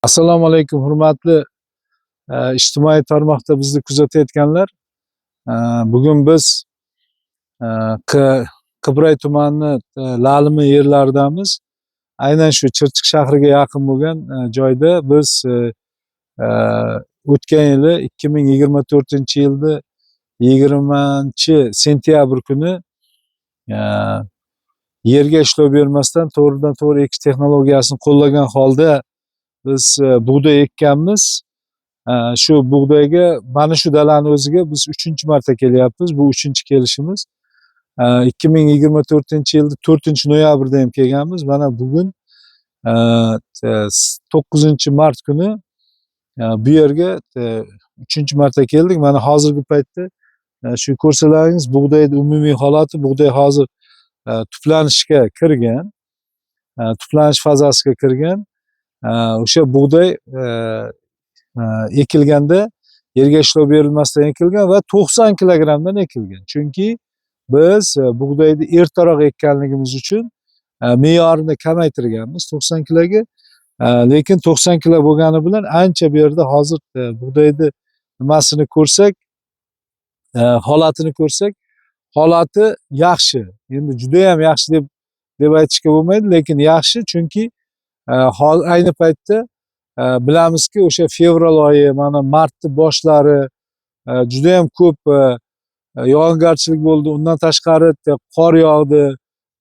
Assalomu alaykum, hurmatli ijtimoiy tarmoqda bizni kuzatayotganlar. Bugun biz e, Qibray tumani Lalimi yerlaridamiz. Aynan shu Chirchiq shahriga yaqin bo'lgan joyda biz e, o'tgan yili 2024-yilda 20-sentyabr kuni e, yerga ishlov bermasdan to'g'ridan to'g'ri ekish texnologiyasini qo'llagan holda biz bug'doy ekkanmiz. Shu bug'doyga mana shu dalani o'ziga biz 3-marta kelyapmiz. Bu 3-kelishimiz. 2024-yilda 4-noyabrda ham kelganmiz. Mana bugun 9-mart kuni bu yerga 3-marta keldik. Mana hozirgi paytda shu ko'rsalaringiz bug'doyning umumiy holati, bug'doy hozir tuplanishga kirgan. Tuplanish fazasiga kirgan. O'sha bug'doy ekilganda yerga ishlov berilmasdan ekilgan va 90 kilogramdan ekilgan. Chunki biz bug'doyni ertaroq ekkanligimiz uchun me'yorini kamaytirganmiz 90 kiloga. Lekin 90 kilo bo'lgani bilan ancha bu yerda hozir bug'doyni nimasini ko'rsak, holatini ko'rsak, holati yaxshi. Endi juda ham yaxshi deb aytishga bo'lmaydi, lekin yaxshi, chunki ayni paytda bilamizki, o'sha fevral oyi, mana martni boshlari juda ham ko'p yog'ingarchilik bo'ldi. Undan tashqari qor yog'di,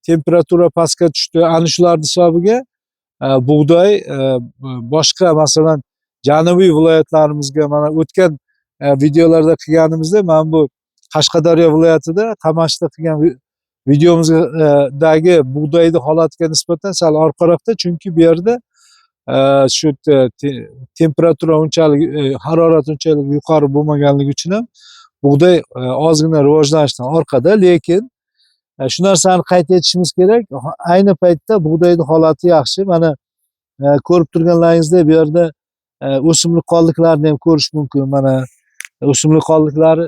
temperatura pastga tushdi. Ana shularning hisobiga bug'doy boshqa, masalan, janubiy viloyatlarimizga, mana o'tgan videolarda qilganimizda, mana bu Qashqadaryo viloyatida Qamashda qilgan videomizdagi bug'doyni holatiga nisbatan sal orqaroqda, chunki bu yerda shu temperatura unchalik, harorat unchalik yuqori bo'lmaganligi uchun ham bug'doy ozgina rivojlanishdan orqada. Lekin shu narsani qayd etishimiz kerak, ayni paytda bug'doyning holati yaxshi. Mana ko'rib turganlaringizdek, bu yerda o'simlik qoldiqlarini ham ko'rish mumkin. Mana o'simlik qoldiqlari,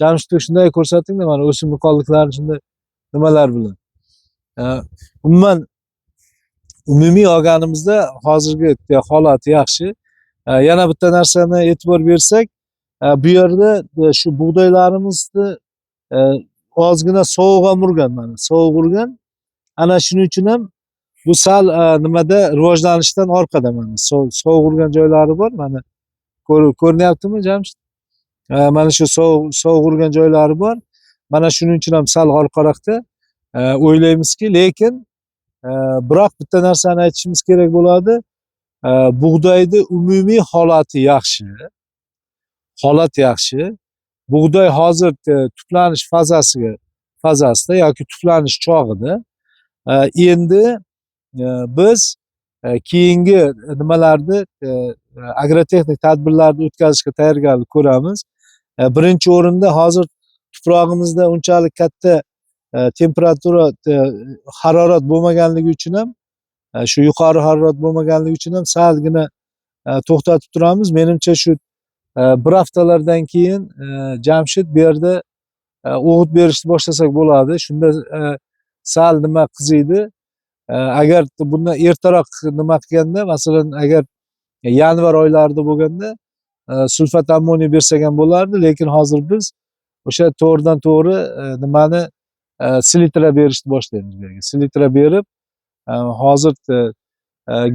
Jamshidbek shunday ko'rsatingda, mana o'simlik qoldiqlari shunday nimalar bilan. Umumiy olganimizda hozirgi holati yaxshi. Yana bitta narsani e'tibor bersak, bu yerda shu bug'doylarimizni ozgina sovuq ham urgan, mana sovuq urgan. Ana shuning uchun ham bu sal nimada rivojlanishdan orqada. Mana sovuq urgan joylari bor. Mana ko'rinyaptimi, Jamshid? Mana shu sovuq urgan joylari bor. Mana shuning uchun ham sal orqaroqda o'ylaymizki, lekin biroq bitta narsani aytishimiz kerak bo'ladi. Bug'doyni umumiy holati yaxshi. Holat yaxshi. Bug'doy hozir tuplanish fazasida yoki tuplanish chog'ida. Endi biz keyingi nimalarni, agrotexnik tadbirlarni o'tkazishga tayyorgarlik ko'ramiz. Birinchi o'rinda hozir tuprog'imizda unchalik katta temperatura, harorat bo'lmaganligi uchun ham, shu yuqori harorat bo'lmaganligi uchun ham salgina to'xtatib turamiz. Menimcha shu bir haftalardan keyin Jamshid bu yerda o'g'it berishni boshlasak bo'ladi. Shunda sal nima qiziydi. Agar bundan ertaroq nima qilganda, masalan, agar yanvar oylarida bo'lganda sulfat ammoniy bersak ham bo'lardi, lekin hozir biz o'sha to'g'ridan to'g'ri nimani selitra berishni boshlaymiz bu yerga. Selitra berib, hozir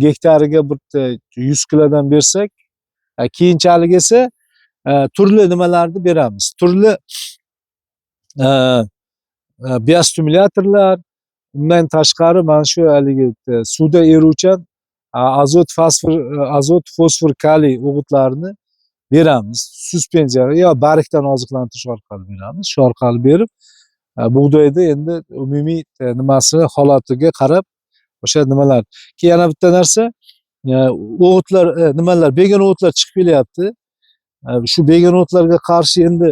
gektariga bir 100 kilodan bersak, keyinchalik esa turli nimalarni beramiz. Turli biostimulyatorlar, undan tashqari mana shu haligi suvda eruvchan azot, fosfor, kaliy o'g'itlarini beramiz. Suspenziya yo bargdan oziqlantirish orqali beramiz. Shu orqali berib, bug'doyda endi umumiy nimasi holatiga qarab o'sha nimalar. Keyin yana bitta narsa, o'g'itlar, nimalar, begon o'g'itlar chiqib kelyapti. Shu begon o'g'itlarga qarshi endi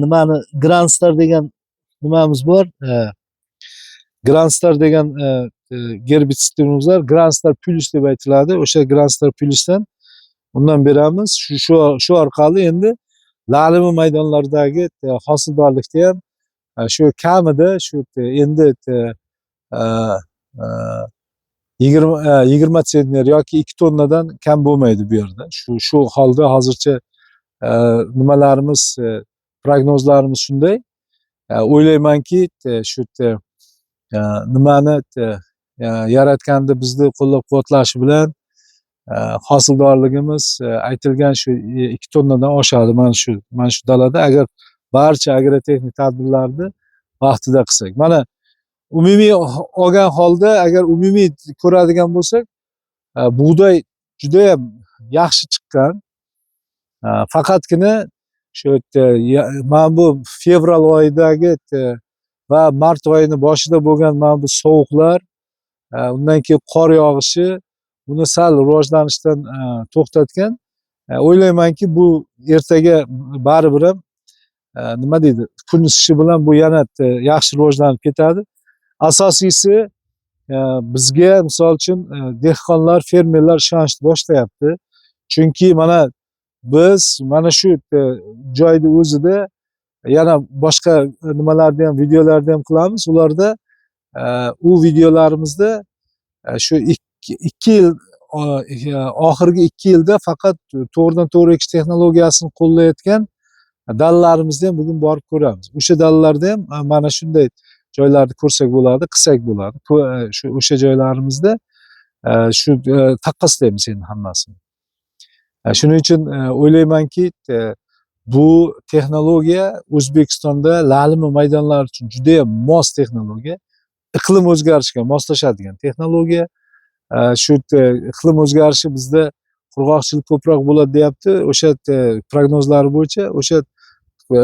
nimani, Granstar degan nimamiz bor. Granstar degan gerbitsidimiz bor. Granstar Plus deb aytiladi. O'sha Granstar Plusdan undan beramiz. Shu orqali endi Lalimi maydonlaridagi hosildorlikda ham shu kamida shu endi 20 sentner yoki 2 tonnadan kam bo'lmaydi bu yerda. Shu holda hozircha nimalarimiz, prognozlarimiz shunday. O'ylaymanki, shu nimani yaratganda bizni qo'llab-quvvatlashi bilan hosildorligimiz aytilgan shu 2 tonnadan oshadi mana shu dalada, agar barcha agrotexnik tadbirlarni vaqtida qilsak. Mana umumiy olgan holda, agar umumiy ko'radigan bo'lsak, bug'doy juda ham yaxshi chiqqan. Faqatgina shu mana bu fevral oyidagi va mart oyini boshida bo'lgan mana bu sovuqlar, undan keyin qor yog'ishi buni sal rivojlanishdan to'xtatgan. O'ylaymanki, bu ertaga baribir ham nima deydi, kun isishi bilan bu yana yaxshi rivojlanib ketadi. Asosiysi, bizga misol uchun dehqonlar, fermerlar ishonchni boshlayapti. Chunki mana biz mana shu joyda o'zida yana boshqa nimalarni ham, videolarni ham qilamiz. Ularda u videolarimizda shu 2 yil, oxirgi 2 yilda faqat to'g'ridan to'g'ri ekish texnologiyasini qo'llayotgan dalalarimizni ham bugun borib ko'ramiz. O'sha dalalarda ham mana shunday joylarni ko'rsak bo'ladi, qilsak bo'ladi. O'sha joylarimizda shu taqqoslaymiz endi hammasini. Shuning uchun o'ylaymanki, bu texnologiya O'zbekistonda lalimi maydonlar uchun juda ham mos texnologiya, iqlim o'zgarishiga moslashadigan texnologiya. Shu iqlim o'zgarishi bizda qurg'oqchilik ko'proq bo'ladi deyapti. O'sha prognozlar bo'yicha o'sha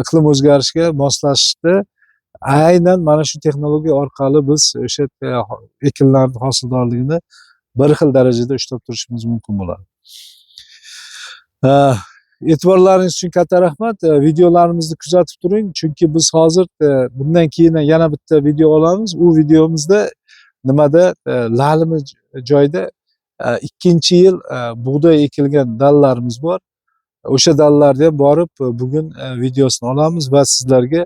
iqlim o'zgarishiga moslashishda aynan mana shu texnologiya orqali biz o'sha ekinlarning hosildorligini bir xil darajada ushlab turishimiz mumkin bo'ladi. E'tiborlaringiz uchun katta rahmat. Videolarimizni kuzatib turing, chunki biz hozir bundan keyin yana bitta video olamiz. U videomizda nimada lalimi joyda 2-yil bug'doy ekilgan dalalarimiz bor. O'sha dalalarga ham borib bugun videosini olamiz va sizlarga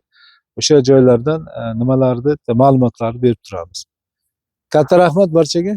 o'sha joylardan nimalarni, ma'lumotlarni berib turamiz. Katta rahmat barchaga.